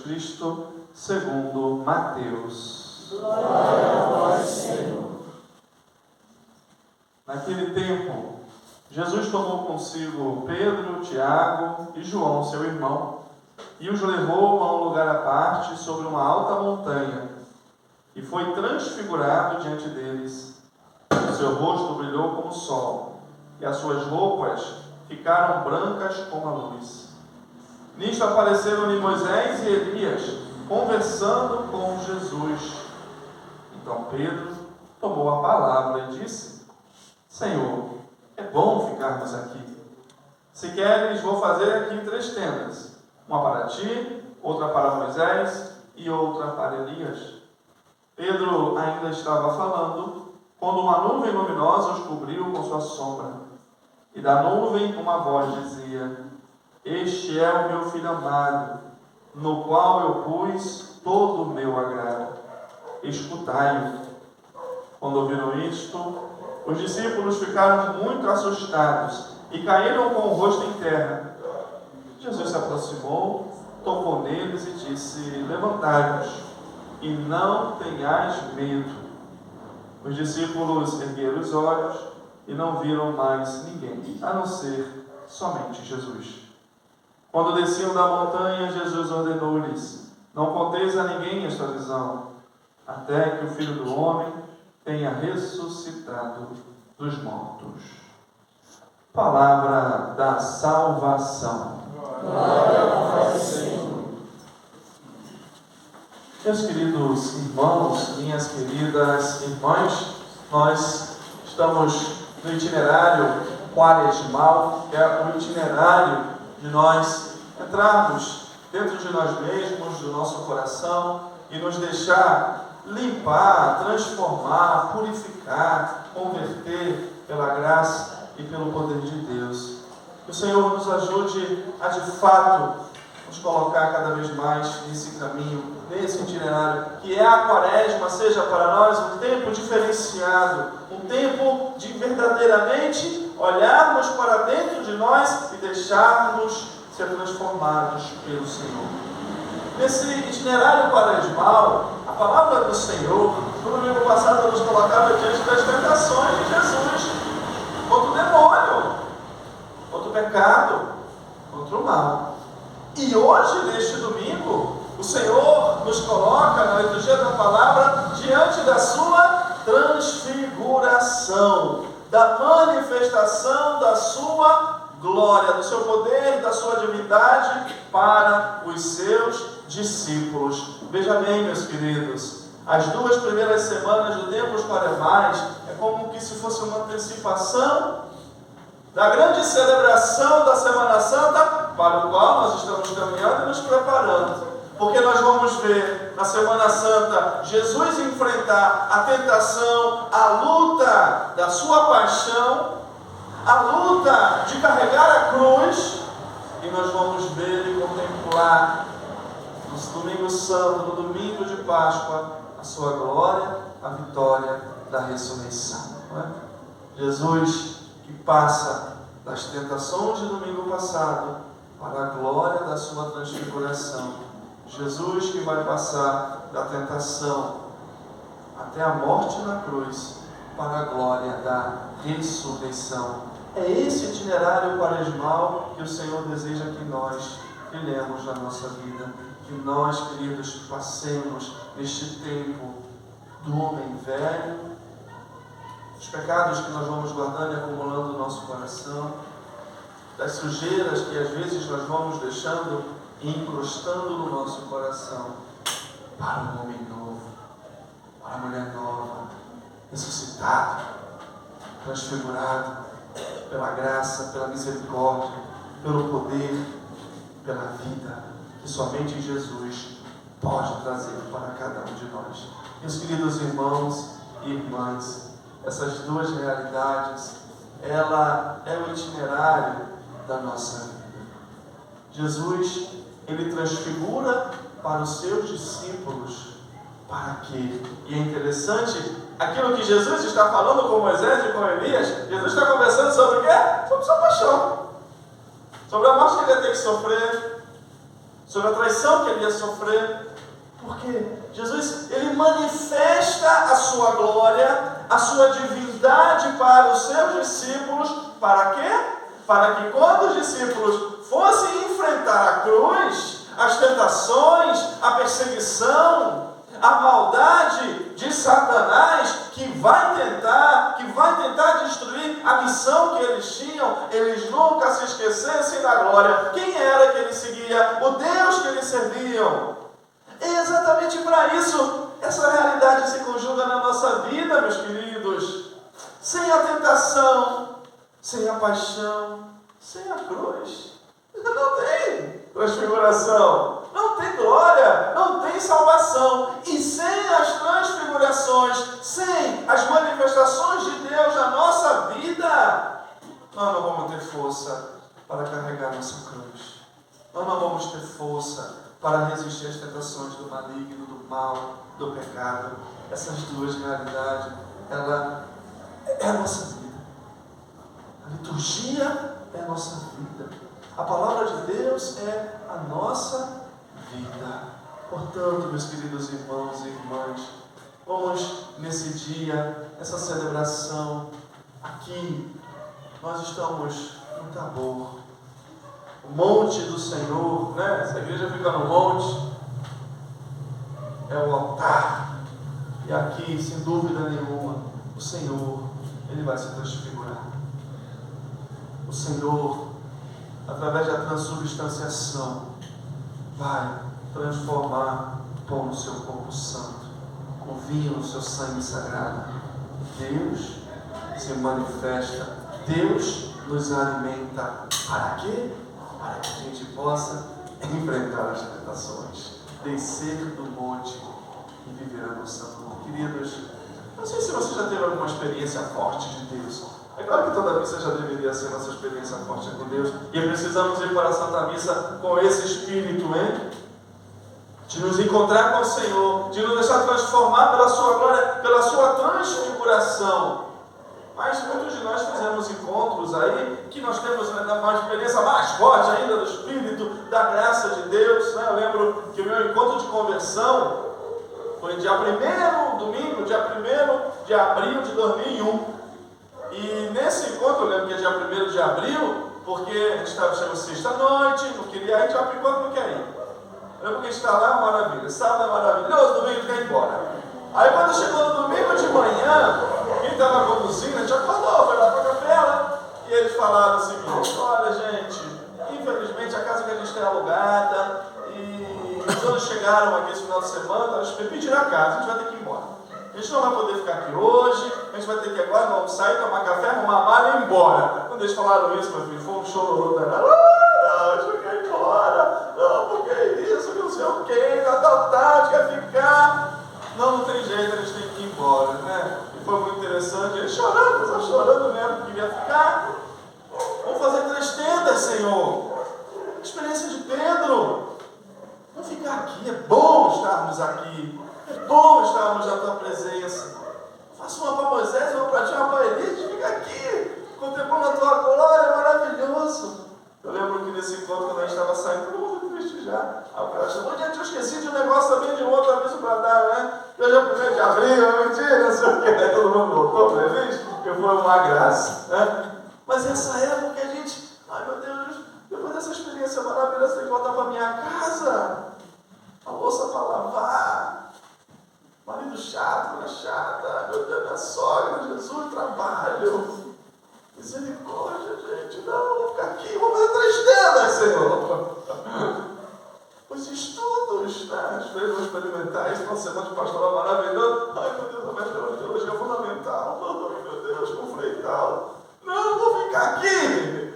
Cristo, segundo Mateus. Glória a vós, Senhor. Naquele tempo, Jesus tomou consigo Pedro, Tiago e João, seu irmão, e os levou a um lugar à parte sobre uma alta montanha, e foi transfigurado diante deles. O seu rosto brilhou como o sol, e as suas roupas ficaram brancas como a luz. Nisto apareceram-lhe Moisés e Elias, conversando com Jesus. Então Pedro tomou a palavra e disse: Senhor, é bom ficarmos aqui. Se queres, vou fazer aqui 3 tendas, uma para ti, outra para Moisés e outra para Elias. Pedro ainda estava falando, quando uma nuvem luminosa os cobriu com sua sombra. E da nuvem uma voz dizia: Este é o meu Filho amado, no qual eu pus todo o meu agrado. Escutai-o. Quando ouviram isto, os discípulos ficaram muito assustados e caíram com o rosto em terra. Jesus se aproximou, tocou neles e disse: Levantai-vos e não tenhais medo. Os discípulos ergueram os olhos e não viram mais ninguém, a não ser somente Jesus. Quando desciam da montanha, Jesus ordenou-lhes: Não conteis a ninguém esta visão, até que o Filho do Homem tenha ressuscitado dos mortos. Palavra da salvação. Glória a vós, Senhor. Meus queridos irmãos, minhas queridas irmãs, nós estamos no itinerário quaresmal, que é o itinerário de nós entrarmos dentro de nós mesmos, do nosso coração, e nos deixar limpar, transformar, purificar, converter pela graça e pelo poder de Deus. Que o Senhor nos ajude a, de fato, nos colocar cada vez mais nesse caminho, nesse itinerário, que é a Quaresma, seja para nós um tempo diferenciado, um tempo de verdadeiramente olharmos para dentro de nós e deixarmos ser transformados pelo Senhor. Nesse itinerário quaresmal, a palavra do Senhor, no domingo passado, nos colocava diante das tentações de Jesus contra o demônio, contra o pecado, contra o mal. E hoje, neste domingo, o Senhor nos coloca, na liturgia da palavra, diante da sua transfiguração, da manifestação da sua glória, do seu poder, da sua divindade para os seus discípulos. Veja bem, meus queridos, as 2 primeiras semanas do tempo quaresmais é como que se fosse uma antecipação da grande celebração da Semana Santa, para o qual nós estamos caminhando e nos preparando. Porque nós vamos ver na Semana Santa Jesus enfrentar a tentação, a luta da sua paixão, a luta de carregar a cruz, e nós vamos ver e contemplar no domingo santo, no domingo de Páscoa, a sua glória, a vitória da ressurreição. Não é? Jesus que passa das tentações de domingo passado para a glória da sua transfiguração. Jesus que vai passar da tentação até a morte na cruz para a glória da ressurreição. É esse itinerário quaresmal que o Senhor deseja que nós trilhemos na nossa vida, que nós, queridos, passemos neste tempo do homem velho, os pecados que nós vamos guardando e acumulando no nosso coração, das sujeiras que às vezes nós vamos deixando e incrustando no nosso coração, para um homem novo, para uma mulher nova, ressuscitado, transfigurado pela graça, pela misericórdia, pelo poder, pela vida que somente Jesus pode trazer para cada um de nós. Meus queridos irmãos e irmãs, essas 2 realidades, ela é o itinerário da nossa vida. Jesus, ele transfigura para os seus discípulos, para quê? E é interessante, aquilo que Jesus está falando com Moisés e com Elias, Jesus está conversando sobre o quê? Sobre sua paixão, sobre a morte que ele ia ter que sofrer, sobre a traição que ele ia sofrer. Porque Jesus, ele manifesta a sua glória, a sua divindade para os seus discípulos. Para quê? Para que quando os discípulos fossem enfrentar a cruz, as tentações, a perseguição, a maldade de Satanás, que vai tentar destruir a missão que eles tinham, eles nunca se esquecessem da glória. Quem era que eles seguiam? O Deus que eles serviam. É exatamente para isso essa realidade se conjuga na nossa vida, meus queridos. Sem a tentação, sem a paixão, sem a cruz, não tem transfiguração, não tem glória, não tem salvação. E sem as transfigurações, sem as manifestações de Deus na nossa vida, nós não vamos ter força para carregar nossa cruz. Nós não vamos ter força para resistir às tentações do maligno, do mal, do pecado. Essas duas realidades, ela é a nossa vida. A liturgia é a nossa vida. A palavra de Deus é a nossa vida. Portanto, meus queridos irmãos e irmãs, vamos nesse dia, nessa celebração, aqui, nós estamos no Tabor. O monte do Senhor, né? Essa igreja fica no monte, é o altar. E aqui, sem dúvida nenhuma, o Senhor, Ele vai se transfigurar. O Senhor, através da transubstanciação, vai transformar o pão no seu corpo santo, o vinho no seu sangue sagrado. Deus se manifesta, Deus nos alimenta. Para quê? Para que a gente possa enfrentar as tentações, descer do monte e viver a nossa amor. Queridos, não sei se você já teve alguma experiência forte de Deus. É claro que toda missa já deveria ser nossa experiência forte com Deus. E precisamos ir para a Santa Missa com esse espírito, hein? De nos encontrar com o Senhor, de nos deixar transformar pela sua glória, pela sua transfiguração. Mas muitos de nós fizemos encontros aí, que nós temos uma experiência mais forte ainda do Espírito, da graça de Deus, né? Eu lembro que o meu encontro de conversão foi dia 1º, domingo, dia 1º de abril de 2001. E nesse encontro, eu lembro que é dia 1º de abril, porque a gente chegou sexta-noite, não queria ir, já enquanto não quer ir. Eu lembro que a gente está lá, é uma maravilha, sábado é maravilhoso, domingo a gente quer ir embora. Aí quando chegou no domingo de manhã, quem estava conduzindo, a gente acordou, foi lá para a capela, e eles falaram o seguinte: olha gente, infelizmente a casa que a gente tem alugada, e quando chegaram aqui esse final de semana, eles pediram a casa, a gente vai ter que ir embora. A gente não vai poder ficar aqui hoje, a gente vai ter que agora não sair, tomar café, arrumar mala e ir embora. Quando eles falaram isso, meu filho, foi um chororô danado. Não, a gente quer ir embora, não, porque é isso, que não sei o que, a gente quer ficar. Não tem jeito, a gente tem que ir embora, né? E foi muito interessante, ele chorando, só chorando mesmo, queria ficar. Vamos fazer 3 tendas, Senhor. Experiência de Pedro. Vamos ficar aqui, é bom estarmos aqui. É bom estarmos na tua presença. Faça uma para Moisés, uma para ti, uma para Elias, fica aqui, contemplando a tua glória, é maravilhoso. Eu lembro que nesse encontro, quando a gente estava saindo, todo mundo triste já. Aí o cara chamou, eu esqueci de um negócio também, de um outro aviso para dar, né? Hoje é o 1º de abril, mentira, não sei o que. Aí todo mundo voltou feliz, porque foi uma graça, né? Mas essa época a gente, ai meu Deus, depois dessa experiência maravilhosa, tem que voltar para minha casa, a louça para lavar, marido chato, mulher chata, meu Deus, minha sogra, Jesus, trabalho. Misericórdia, gente, não, vou ficar aqui, vou fazer 3 tendas, Senhor. Os estudos, né? As vezes vou experimentar isso, uma semana de pastoral maravilhoso. Ai, meu Deus, a mestra de teologia fundamental. Ai, meu Deus, conflital. Não, vou ficar aqui.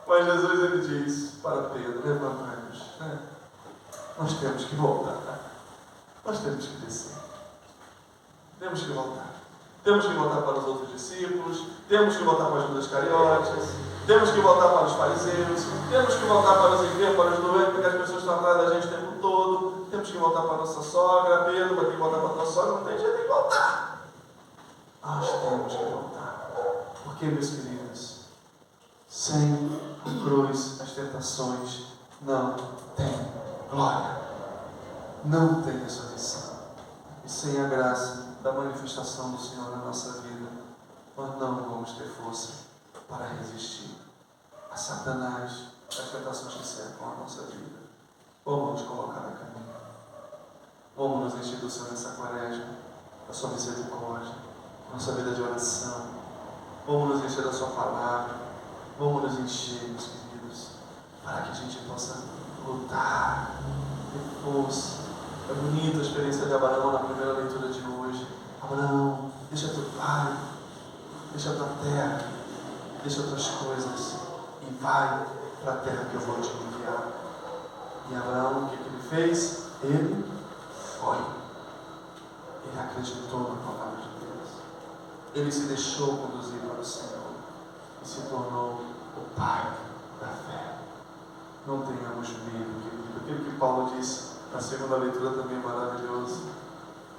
Mas Jesus, ele diz para Pedro, levanta-nos, né? Nós temos que voltar, né? Nós temos que descer. Temos que voltar. Temos que voltar para os outros discípulos, temos que voltar para as Judas Iscariotes, temos que voltar para os fariseus, temos que voltar para os enfermos, para os doentes, porque as pessoas estão atrás da gente o tempo todo, temos que voltar para a nossa sogra, Pedro vai ter que voltar para a tua sogra, não tem jeito de voltar. Nós temos que voltar. Porque, meus queridos, sem a cruz, as tentações não têm glória. Não tem ressurreição. E sem a graça da manifestação do Senhor na nossa vida, nós não vamos ter força para resistir a Satanás, as tentações que cercam a nossa vida. Vamos nos colocar a caminho. Vamos nos encher do Senhor nessa quaresma, da sua misericórdia, nossa vida de oração. Vamos nos encher da sua palavra. Vamos nos encher, meus queridos, para que a gente possa lutar, ter força. É bonita a experiência de Abraão na primeira leitura de hoje. Abraão, deixa teu pai, deixa tua terra, deixa tuas coisas e vai para a terra que eu vou te enviar. E Abraão, o que ele fez? Ele foi. Ele acreditou na palavra de Deus. Ele se deixou conduzir para o Senhor e se tornou o pai da fé. Não tenhamos medo, querido. Aquilo que Paulo disse na segunda leitura também é maravilhoso.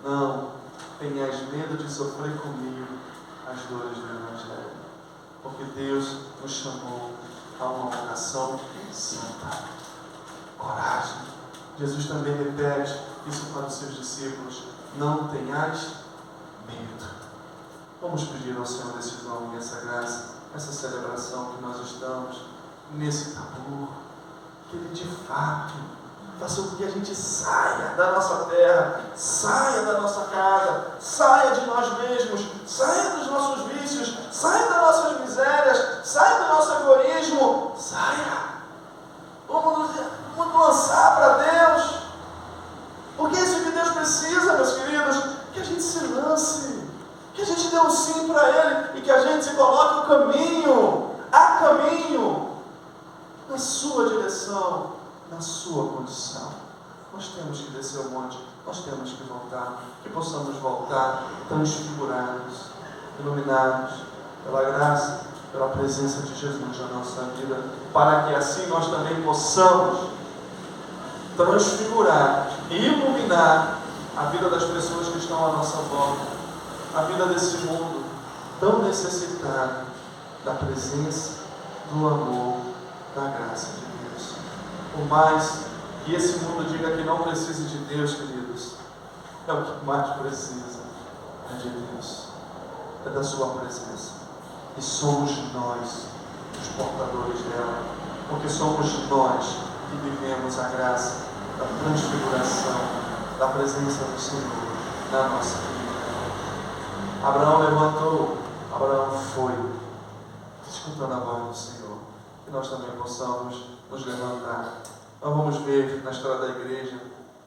Não tenhais medo de sofrer comigo as dores do Evangelho, porque Deus nos chamou a uma vocação santa. Coragem. Jesus também repete isso para os seus discípulos: não tenhais medo. Vamos pedir ao Senhor esse dom e essa graça, essa celebração que nós estamos, nesse tabu, que Ele de fato faça com que a gente saia da nossa terra, saia da nossa casa, saia de nós mesmos, saia dos nossos vícios, saia das nossas misérias, saia do nosso egoísmo, saia. Vamos lançar para Deus, porque é isso que Deus precisa, meus queridos, que a gente se lance, que a gente dê um sim para Ele e que a gente se coloque no caminho, a caminho, na sua direção, na sua condição. Nós temos que descer o monte, nós temos que voltar, que possamos voltar transfigurados, iluminados pela graça, pela presença de Jesus na nossa vida, para que assim nós também possamos transfigurar e iluminar a vida das pessoas que estão à nossa volta, a vida desse mundo tão necessitado da presença, do amor, da graça de Deus. Por mais que esse mundo diga que não precise de Deus, queridos, é o que mais precisa, é de Deus, é da sua presença. E somos nós os portadores dela, porque somos nós que vivemos a graça da transfiguração, da presença do Senhor na nossa vida. Abraão levantou, Abraão foi, escutando a voz do Senhor, que nós também possamos nos levantar. Nós vamos ver na história da igreja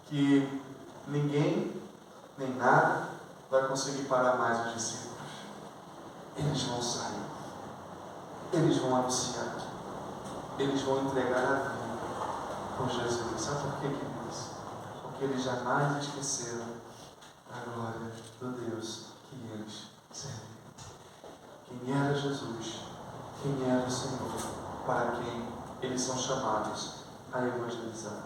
que ninguém, nem nada, vai conseguir parar mais os discípulos. Eles vão sair, eles vão anunciar, eles vão entregar a vida por Jesus. Sabe por que, queridos? Porque eles jamais esqueceram a glória do Deus que eles serviam. Quem era Jesus, quem era o Senhor, para quem eles são chamados a evangelizar.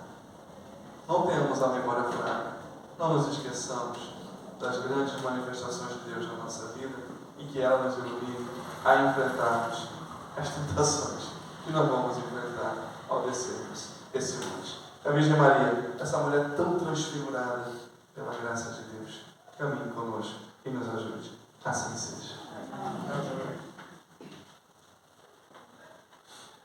Não tenhamos a memória fraca, não nos esqueçamos das grandes manifestações de Deus na nossa vida e que ela nos ilumine a enfrentarmos as tentações que nós vamos enfrentar ao descermos esse monte. A Virgem Maria, essa mulher tão transfigurada pela graça de Deus, caminhe conosco e nos ajude. Assim seja.